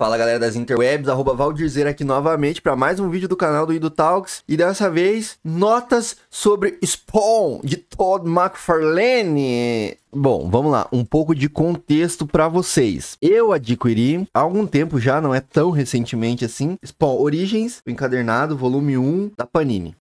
Fala galera das interwebs, @Valdirzeira aqui novamente para mais um vídeo do canal do Ido Talks. E dessa vez, notas sobre Spawn, de Todd McFarlane. Bom, vamos lá, um pouco de contexto para vocês. Eu adquiri há algum tempo já, não é tão recentemente assim, Spawn Origins, o encadernado, volume 1 da Panini.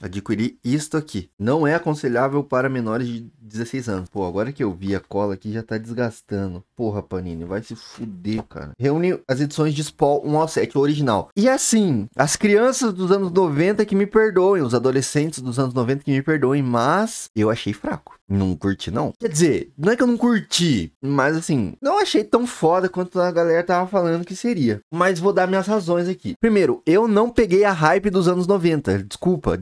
Adquiri isto aqui. Não é aconselhável para menores de 16 anos. Pô, agora que eu vi a cola aqui já tá desgastando. Porra, Panini, vai se fuder, cara. Reúne as edições de Spawn 1 ao 7, o original. E assim, as crianças dos anos 90 que me perdoem, os adolescentes dos anos 90 que me perdoem, mas eu achei fraco. Não curti, não. Quer dizer, não é que eu não curti, mas assim, não achei tão foda quanto a galera tava falando que seria. Mas vou dar minhas razões aqui. Primeiro, eu não peguei a hype dos anos 90. Desculpa.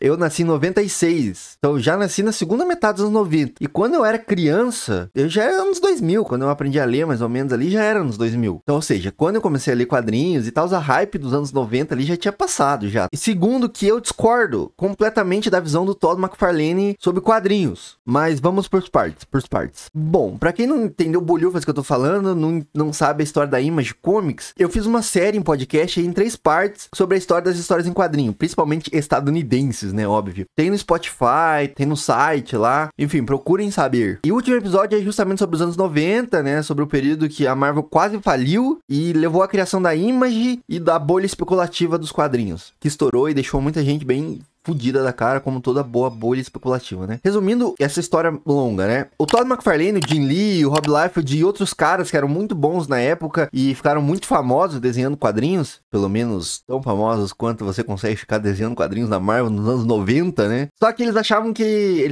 Eu nasci em 96. Então eu já nasci na segunda metade dos anos 90. E quando eu era criança, eu já era anos 2000. Quando eu aprendi a ler, mais ou menos ali, já era anos 2000. Então, ou seja, quando eu comecei a ler quadrinhos e tal, a hype dos anos 90 ali já tinha passado já. E segundo, que eu discordo completamente da visão do Todd McFarlane sobre quadrinhos. Mas vamos por partes. Bom, pra quem não entendeu bolhufas que eu tô falando, não sabe a história da Image Comics, eu fiz uma série em podcast aí, em 3 partes sobre a história das histórias em quadrinho, principalmente estadunidenses, né, óbvio. Tem no Spotify, tem no site lá, enfim, procurem saber. E o último episódio é justamente sobre os anos 90, né, sobre o período que a Marvel quase faliu e levou à criação da Image e da bolha especulativa dos quadrinhos, que estourou e deixou muita gente bem fudida da cara, como toda boa bolha especulativa, né? Resumindo essa história longa, né? O Todd McFarlane, o Jim Lee, o Rob Liefeld e outros caras que eram muito bons na época e ficaram muito famosos desenhando quadrinhos, pelo menos tão famosos quanto você consegue ficar desenhando quadrinhos na Marvel nos anos 90, né? Só que eles achavam que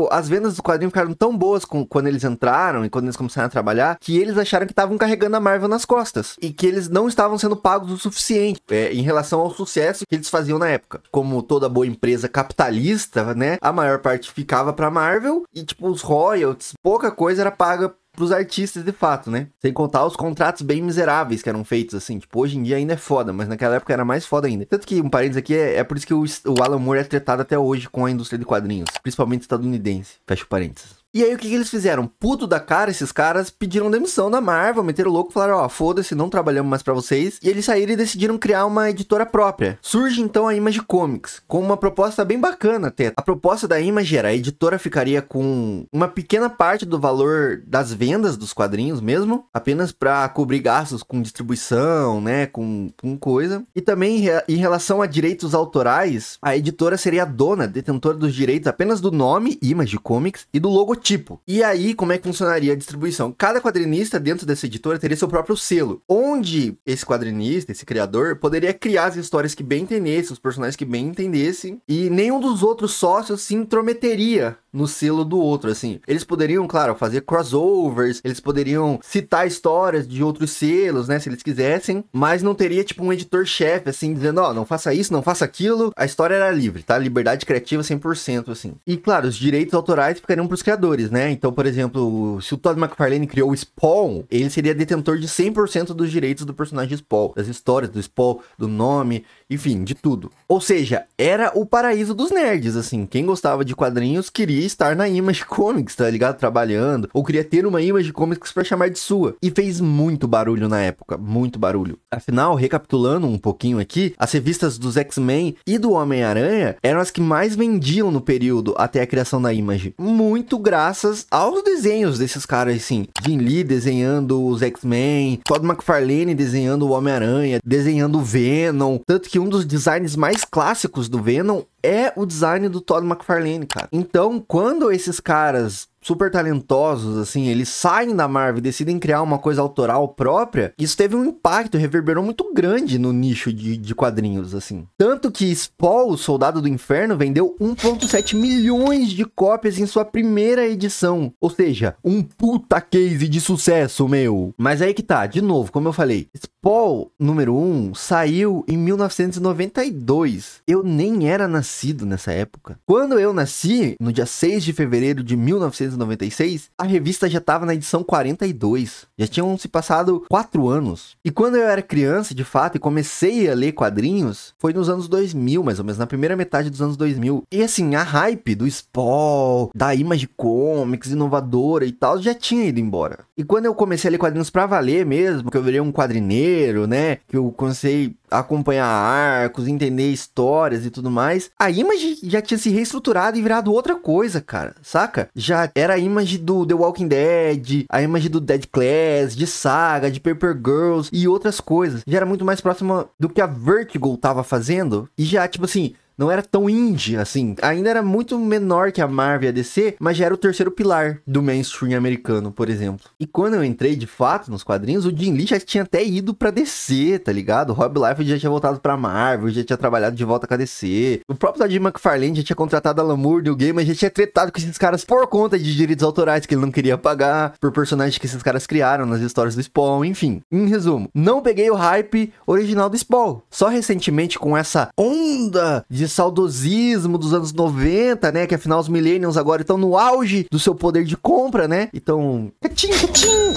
as vendas do quadrinho ficaram tão boas quando eles entraram e quando eles começaram a trabalhar, que eles acharam que estavam carregando a Marvel nas costas e que eles não estavam sendo pagos o suficiente em relação ao sucesso que eles faziam na época. Como toda boa empresa capitalista, né? A maior parte ficava pra Marvel e, tipo, os royalties, pouca coisa era paga pros artistas de fato, né? Sem contar os contratos bem miseráveis que eram feitos, assim. Tipo, hoje em dia ainda é foda, mas naquela época era mais foda ainda. Tanto que, um parênteses aqui, é por isso que o Alan Moore é tratado até hoje com a indústria de quadrinhos, principalmente estadunidense. Fecha o parênteses. E aí, o que eles fizeram? Puto da cara, esses caras pediram demissão da Marvel, meteram o louco, falaram, ó, foda-se, não trabalhamos mais pra vocês. E eles saíram e decidiram criar uma editora própria. Surge, então, a Image Comics, com uma proposta bem bacana até. A proposta da Image era, a editora ficaria com uma pequena parte do valor das vendas dos quadrinhos mesmo, apenas pra cobrir gastos com distribuição, né, com coisa. E também, em relação a direitos autorais, a editora seria a dona, detentora dos direitos apenas do nome, Image Comics, e do logo tipo. E aí, como é que funcionaria a distribuição? Cada quadrinista dentro dessa editora teria seu próprio selo, onde esse quadrinista, esse criador, poderia criar as histórias que bem entendesse, os personagens que bem entendessem, e nenhum dos outros sócios se intrometeria no selo do outro, assim. Eles poderiam, claro, fazer crossovers, eles poderiam citar histórias de outros selos, né, se eles quisessem, mas não teria, tipo, um editor-chefe, assim, dizendo, ó, não faça isso, não faça aquilo. A história era livre, tá? Liberdade criativa 100%, assim. E, claro, os direitos autorais ficariam pros criadores, né? Então, por exemplo, se o Todd McFarlane criou o Spawn, ele seria detentor de 100% dos direitos do personagem Spawn, das histórias do Spawn, do nome, enfim, de tudo. Ou seja, era o paraíso dos nerds, assim. Quem gostava de quadrinhos queria estar na Image Comics, tá ligado? Trabalhando, ou queria ter uma Image Comics pra chamar de sua. E fez muito barulho na época, muito barulho. Afinal, recapitulando um pouquinho aqui, as revistas dos X-Men e do Homem-Aranha eram as que mais vendiam no período até a criação da Image. Muito graças aos desenhos desses caras, assim. Jim Lee desenhando os X-Men, Todd McFarlane desenhando o Homem-Aranha, desenhando o Venom. Tanto que um dos designs mais clássicos do Venom é o design do Todd McFarlane, cara. Então, quando esses caras super talentosos, assim, eles saem da Marvel e decidem criar uma coisa autoral própria, isso teve um impacto, reverberou muito grande no nicho de quadrinhos, assim. Tanto que Spawn, o Soldado do Inferno, vendeu 1,7 milhões de cópias em sua primeira edição. Ou seja, um puta case de sucesso, meu. Mas aí que tá, de novo, como eu falei, Spawn número 1 saiu em 1992. Eu nem era nascido nessa época. Quando eu nasci, no dia 6 de fevereiro de 1996, a revista já estava na edição 42. Já tinham se passado 4 anos. E quando eu era criança, de fato, e comecei a ler quadrinhos, foi nos anos 2000, mais ou menos, na primeira metade dos anos 2000. E assim, a hype do Spawn, da Image Comics, inovadora e tal, já tinha ido embora. E quando eu comecei a ler quadrinhos pra valer mesmo, que eu virei um quadrineiro, né, que eu comecei a acompanhar arcos, entender histórias e tudo mais, a Image já tinha se reestruturado e virado outra coisa, cara, saca? Já era a Image do The Walking Dead, a Image do Dead Class, de Saga, de Paper Girls e outras coisas. Já era muito mais próxima do que a Vertigo tava fazendo e já, tipo assim, não era tão indie, assim. Ainda era muito menor que a Marvel e a DC, mas já era o terceiro pilar do mainstream americano, por exemplo. E quando eu entrei, de fato, nos quadrinhos, o Jim Lee já tinha até ido pra DC, tá ligado? O Rob Liefeld já tinha voltado pra Marvel, já tinha trabalhado de volta com a DC. O próprio Todd McFarlane já tinha contratado a Alan Moore, Neil Gaiman, já tinha tretado com esses caras por conta de direitos autorais que ele não queria pagar, por personagens que esses caras criaram nas histórias do Spawn, enfim. Em resumo, não peguei o hype original do Spawn. Só recentemente, com essa onda de saudosismo dos anos 90, né? Que afinal os millennials agora estão no auge do seu poder de compra, né? Então,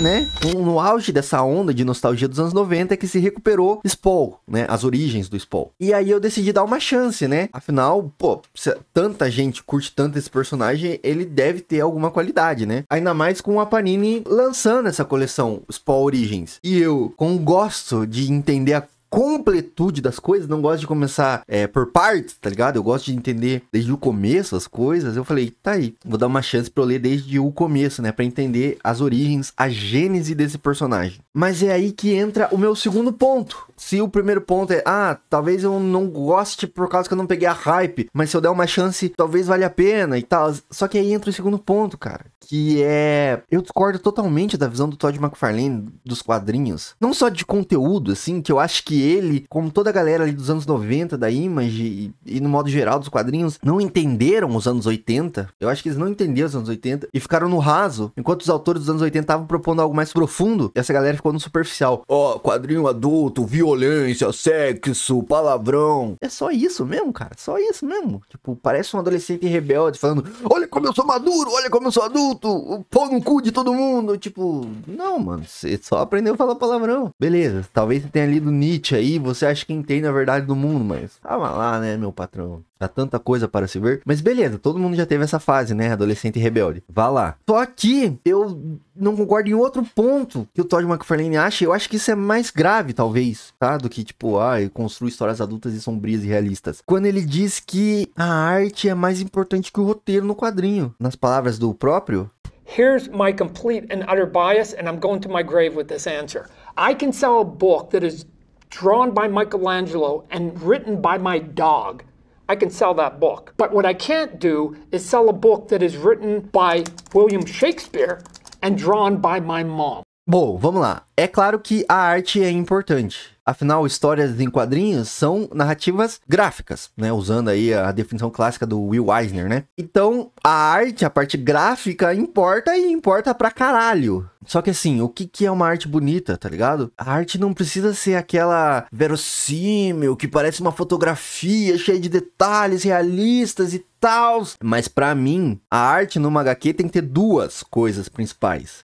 né? No auge dessa onda de nostalgia dos anos 90 é que se recuperou Spawn, né? As origens do Spawn. E aí eu decidi dar uma chance, né? Afinal, pô, se tanta gente curte tanto esse personagem, ele deve ter alguma qualidade, né? Ainda mais com a Panini lançando essa coleção Spawn Origins. E eu, com gosto de entender a completude das coisas, não gosto de começar por partes, tá ligado? Eu gosto de entender desde o começo as coisas. Eu falei, tá aí, vou dar uma chance pra eu ler desde o começo, né? Pra entender as origens, a gênese desse personagem. Mas é aí que entra o meu segundo ponto. Se o primeiro ponto é, talvez eu não goste por causa que eu não peguei a hype, mas se eu der uma chance, talvez valha a pena e tal. Só que aí entra o segundo ponto, cara, que é... Eu discordo totalmente da visão do Todd McFarlane dos quadrinhos. Não só de conteúdo, assim, que eu acho que ele, como toda a galera ali dos anos 90, da Image e no modo geral dos quadrinhos, não entenderam os anos 80. Eu acho que eles não entenderam os anos 80 e ficaram no raso, enquanto os autores dos anos 80 estavam propondo algo mais profundo, e essa galera ficou no superficial. Quadrinho adulto, violência, sexo, palavrão. É só isso mesmo, cara. Só isso mesmo. Tipo, parece um adolescente rebelde falando, olha como eu sou maduro, olha como eu sou adulto, pau no cu de todo mundo. Tipo, não, mano, você só aprendeu a falar palavrão. Beleza, talvez você tenha lido Nietzsche aí, você acha que entende a verdade do mundo, mas calma lá, né, meu patrão. Há tanta coisa para se ver. Mas beleza, todo mundo já teve essa fase, né? Adolescente rebelde. Vá lá. Só que eu não concordo em outro ponto que o Todd McFarlane acha. Eu acho que isso é mais grave, talvez, tá? Do que, tipo, ele construi histórias adultas e sombrias e realistas. Quando ele diz que a arte é mais importante que o roteiro no quadrinho. Nas palavras do próprio... Here's my complete and utter bias, and I'm going to my grave with this answer. I can sell a book that is drawn by Michelangelo and written by my dog. I can sell that book. But what I can't do is sell a book that is written by William Shakespeare and drawn by my mom. Bom, vamos lá. É claro que a arte é importante. Afinal, histórias em quadrinhos são narrativas gráficas, né? Usando aí a definição clássica do Will Eisner, né? Então, a arte, a parte gráfica, importa e importa pra caralho. Só que assim, o que é uma arte bonita, tá ligado? A arte não precisa ser aquela verossímil, que parece uma fotografia cheia de detalhes realistas e tal. Mas pra mim, a arte numa HQ tem que ter duas coisas principais.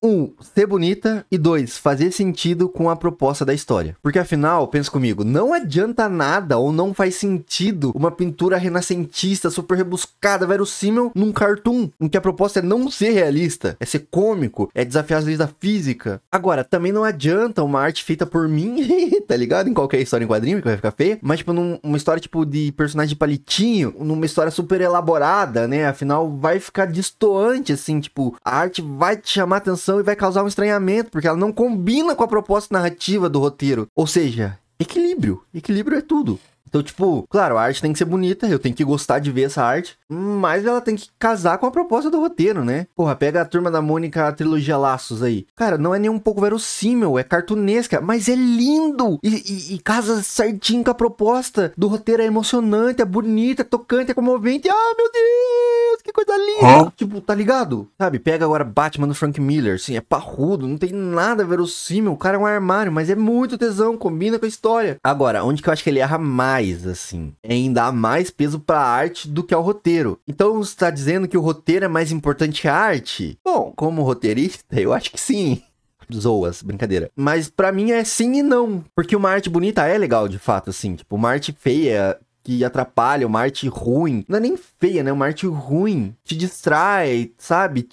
Ser bonita e 2, fazer sentido com a proposta da história. Porque afinal, pensa comigo, não adianta nada ou não faz sentido uma pintura renascentista, super rebuscada, verossímil num cartoon, em que a proposta é não ser realista, é ser cômico, é desafiar as leis da física. Agora, também não adianta uma arte feita por mim, tá ligado? Em qualquer história em quadrinho, que vai ficar feia, mas tipo, numa história tipo de personagem de palitinho, numa história super elaborada, né? Afinal, vai ficar destoante, assim, tipo, a arte vai te chamar atenção e vai causar um estranhamento, porque ela não combina com a proposta narrativa do roteiro. Ou seja, equilíbrio. Equilíbrio é tudo. Então, tipo, claro, a arte tem que ser bonita, eu tenho que gostar de ver essa arte, Mas ela tem que casar com a proposta do roteiro, né? Porra, pega a Turma da Mônica, a trilogia Laços aí. Cara, não é nem um pouco verossímil, é cartunesca, mas é lindo! E casa certinho com a proposta do roteiro, é emocionante, é bonita, é tocante, é comovente. Ah, meu Deus, que coisa linda! Tipo, tá ligado? Sabe, pega agora Batman do Frank Miller, assim, é parrudo, não tem nada verossímil, o cara é um armário, mas é muito tesão, combina com a história. Agora, onde que eu acho que ele erra mais, assim, é em dar mais peso pra arte do que ao roteiro. Então, você tá dizendo que o roteiro é mais importante que a arte? Bom, como roteirista, eu acho que sim. Zoas, brincadeira. Mas pra mim é sim e não. Porque uma arte bonita é legal, de fato, assim. Tipo, uma arte feia que atrapalha, uma arte ruim. Não é nem feia, né? Uma arte ruim. Te distrai, sabe?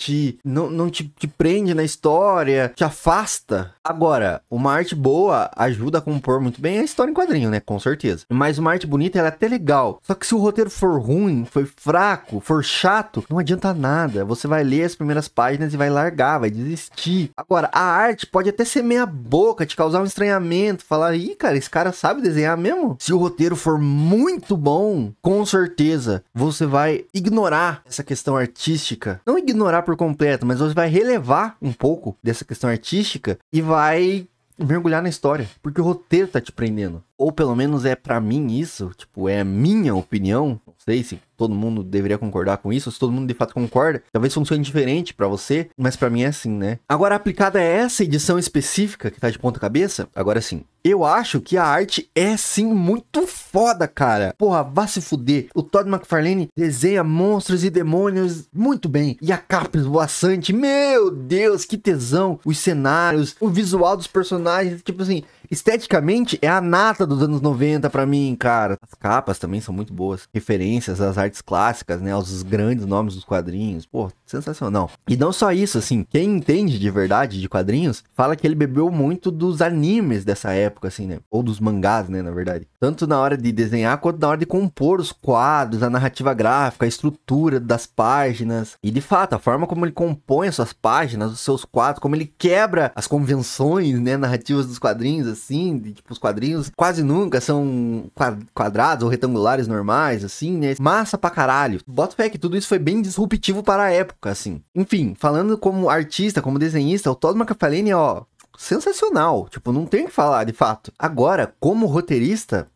Não te prende na história, te afasta. Agora, uma arte boa ajuda a compor muito bem a história em quadrinho, né? Com certeza. Mas uma arte bonita, ela é até legal. Só que se o roteiro for ruim, for fraco, for chato, não adianta nada. Você vai ler as primeiras páginas e vai largar, vai desistir. Agora, a arte pode até ser meia boca, te causar um estranhamento. Falar, ih, cara, esse cara sabe desenhar mesmo? Se o roteiro for muito bom, com certeza, você vai ignorar essa questão artística. Não ignorar por completo, mas você vai relevar um pouco dessa questão artística e vai mergulhar na história, porque o roteiro tá te prendendo. Ou pelo menos é pra mim isso, tipo, é a minha opinião. Não sei se todo mundo deveria concordar com isso, se todo mundo de fato concorda. Talvez funcione diferente pra você, mas pra mim é assim, né? Agora, aplicada a essa edição específica, que tá de ponta cabeça, agora sim, eu acho que a arte é sim muito foda, cara. Porra, vá se fuder. O Todd McFarlane desenha monstros e demônios muito bem. E a capa esvoaçante, meu Deus, que tesão. Os cenários, o visual dos personagens, tipo assim, esteticamente é a nata dos anos 90 pra mim, cara. As capas também são muito boas. Referências às artes clássicas, né? Aos grandes nomes dos quadrinhos. Pô, sensacional. E não só isso, assim. Quem entende de verdade de quadrinhos, fala que ele bebeu muito dos animes dessa época, assim, né? Ou dos mangás, né? Na verdade. Tanto na hora de desenhar, quanto na hora de compor os quadros, a narrativa gráfica, a estrutura das páginas. E, de fato, a forma como ele compõe as suas páginas, os seus quadros, como ele quebra as convenções, né? Narrativas dos quadrinhos, assim, tipo, os quadrinhos quase nunca são quadrados ou retangulares normais, assim, né? Massa pra caralho. Bota fé que tudo isso foi bem disruptivo para a época, assim. Enfim, falando como artista, como desenhista, o Todd McFarlane, ó, sensacional. Tipo, não tem o que falar, de fato. Agora, como roteirista,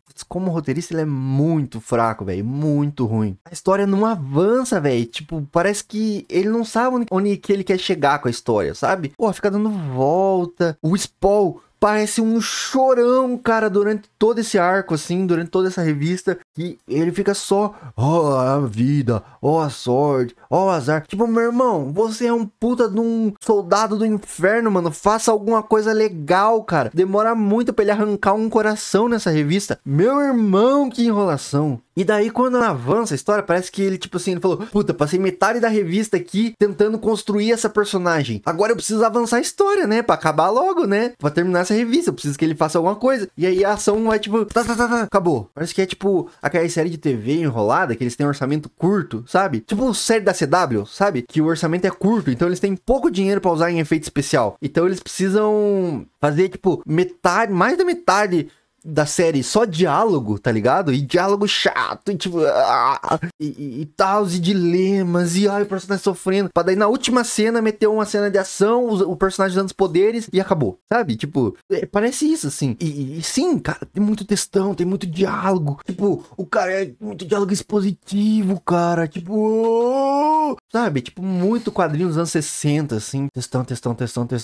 ele é muito fraco, velho. Muito ruim. A história não avança, velho. Tipo, parece que ele não sabe onde que ele quer chegar com a história, sabe? Pô, fica dando volta. O Spawn parece um chorão, cara, durante todo esse arco, assim, durante toda essa revista, que ele fica só, ó, a vida, ó, a sorte, ó, o azar. Tipo, meu irmão, você é um puta de um soldado do inferno, mano, faça alguma coisa legal, cara. Demora muito pra ele arrancar um coração nessa revista. Meu irmão, que enrolação. E daí, quando avança a história, parece que ele, tipo assim, ele falou, puta, passei metade da revista aqui tentando construir essa personagem. Agora eu preciso avançar a história, né? Pra acabar logo, né? Pra terminar essa revista, eu preciso que ele faça alguma coisa. E aí a ação vai, tipo, acabou. Parece que é, tipo, aquela série de TV enrolada, que eles têm um orçamento curto, sabe? Tipo, série da CW, sabe? Que o orçamento é curto, então eles têm pouco dinheiro pra usar em efeito especial. Então eles precisam fazer, tipo, metade, mais da metade da série só diálogo, tá ligado? E diálogo chato, e tipo, e tal, e dilemas, e ai, o personagem sofrendo. Pra daí na última cena meter uma cena de ação, o personagem dando os poderes e acabou, sabe? Tipo, parece isso, assim. E sim, cara, tem muito textão, tem muito diálogo. Tipo, o cara é muito diálogo expositivo, cara. Tipo, sabe? Tipo, muito quadrinho dos anos 60, assim. Textão.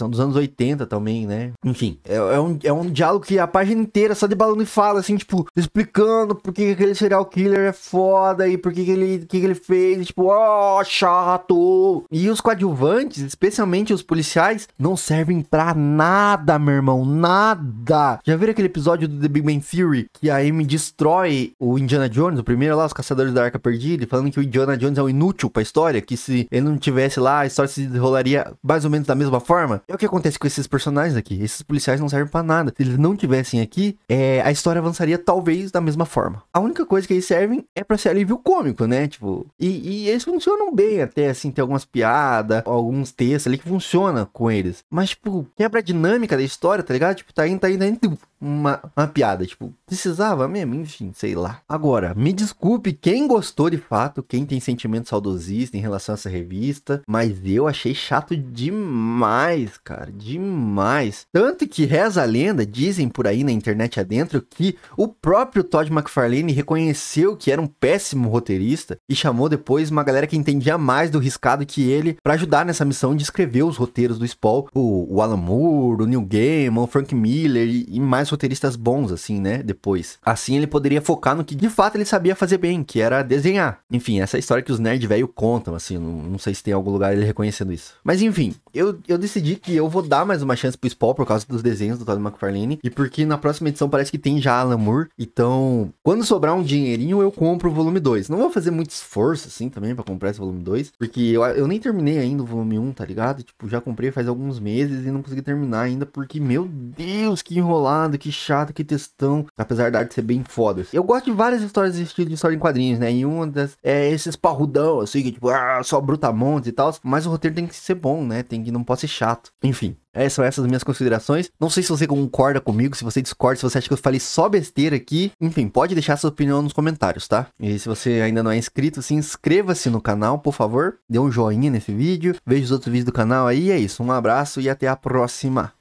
Dos anos 80 também, né? Enfim, é um diálogo que a página inteira só de balão e fala, assim, tipo, explicando por que aquele serial killer é foda e por que ele fez, tipo, ó, chato. E os coadjuvantes, especialmente os policiais, não servem pra nada, meu irmão, nada. Já viram aquele episódio do The Big Bang Theory que a Amy destrói o Indiana Jones, o primeiro lá, os Caçadores da Arca Perdida, falando que o Indiana Jones é um inútil pra história, que se ele não tivesse lá, a história se desenrolaria mais ou menos da mesma forma? É o que acontece com esses personagens aqui. Esses policiais não servem pra nada. Se eles não tivessem aqui, a história avançaria talvez da mesma forma. A única coisa que eles servem é pra ser alívio cômico, né? Tipo, e eles funcionam bem até, assim, tem algumas piadas, alguns textos ali que funcionam com eles. Mas, tipo, quebra a dinâmica da história, tá ligado? Tipo, tá indo, uma piada, tipo, precisava mesmo, enfim, sei lá. Agora, me desculpe quem gostou de fato, quem tem sentimento saudosista em relação a essa revista, mas eu achei chato demais, cara, demais. Tanto que reza a lenda, dizem por aí na internet adentro, que o próprio Todd McFarlane reconheceu que era um péssimo roteirista e chamou depois uma galera que entendia mais do riscado que ele pra ajudar nessa missão de escrever os roteiros do Spawn, o Alan Moore, o Neil Gaiman, o Frank Miller e mais roteiristas bons, assim, né, depois. Assim ele poderia focar no que de fato ele sabia fazer bem, que era desenhar. Enfim, essa é a história que os nerd velho contam, assim, não sei se tem algum lugar ele reconhecendo isso. Mas enfim, eu decidi que eu vou dar mais uma chance pro Spawn por causa dos desenhos do Todd McFarlane e porque na próxima edição parece que tem já Alan Moore, então quando sobrar um dinheirinho eu compro o volume 2. Não vou fazer muito esforço, assim, também pra comprar esse volume 2, porque eu nem terminei ainda o volume 1, tá ligado? Tipo, já comprei faz alguns meses e não consegui terminar ainda, porque, meu Deus, que enrolado, que chato, que textão, apesar da arte ser bem foda. Eu gosto de várias histórias desse estilo de história em quadrinhos, né, e uma das é esses parrudão, assim, que tipo, só brutamontes e tal, mas o roteiro tem que ser bom, né, não pode ser chato. Enfim, são essas minhas considerações. Não sei se você concorda comigo, se você discorda, se você acha que eu falei só besteira aqui. Enfim, pode deixar sua opinião nos comentários, tá? E se você ainda não é inscrito, se inscreva-se no canal, por favor. Dê um joinha nesse vídeo. Veja os outros vídeos do canal aí. É isso, um abraço e até a próxima.